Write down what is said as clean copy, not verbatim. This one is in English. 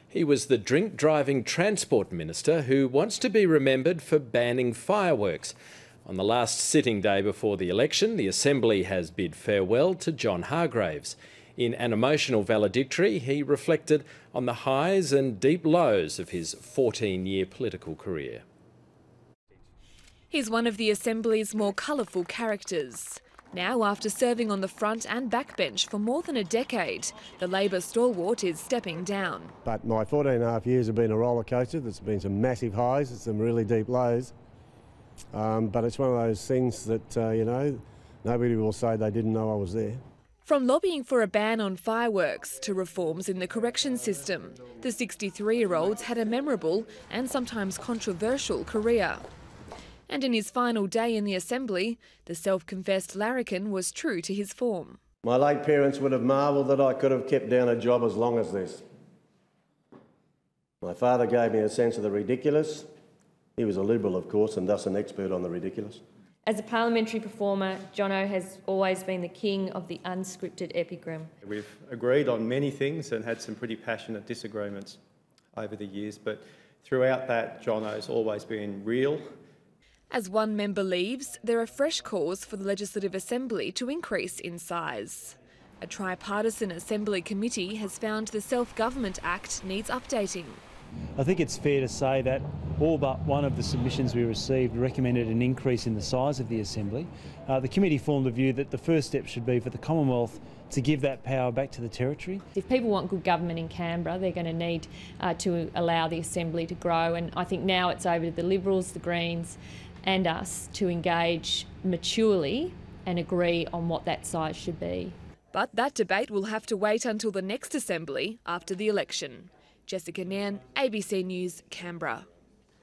He was the drink-driving transport minister who wants to be remembered for banning fireworks. On the last sitting day before the election, the Assembly has bid farewell to John Hargreaves. In an emotional valedictory, he reflected on the highs and deep lows of his 14-year political career. He's one of the Assembly's more colourful characters. Now, after serving on the front and backbench for more than a decade, the Labor stalwart is stepping down. But my 14 and a half years have been a roller coaster. There's been some massive highs and some really deep lows. But it's one of those things that, nobody will say they didn't know I was there. From lobbying for a ban on fireworks to reforms in the correction system, the 63-year-old's had a memorable and sometimes controversial career. And in his final day in the Assembly, the self-confessed larrikin was true to his form. My late parents would have marvelled that I could have kept down a job as long as this. My father gave me a sense of the ridiculous. He was a Liberal, of course, and thus an expert on the ridiculous. As a parliamentary performer, Jono has always been the king of the unscripted epigram. We've agreed on many things and had some pretty passionate disagreements over the years, but throughout that, Jono's always been real. As one member leaves, there are fresh calls for the Legislative Assembly to increase in size. A tripartisan Assembly committee has found the Self-Government Act needs updating. I think it's fair to say that all but one of the submissions we received recommended an increase in the size of the Assembly. The committee formed the view that the first step should be for the Commonwealth to give that power back to the Territory. If people want good government in Canberra, they're going to need to allow the Assembly to grow, and I think now it's over to the Liberals, the Greens and us to engage maturely and agree on what that size should be. But that debate will have to wait until the next Assembly after the election. Jessica Nairn, ABC News, Canberra.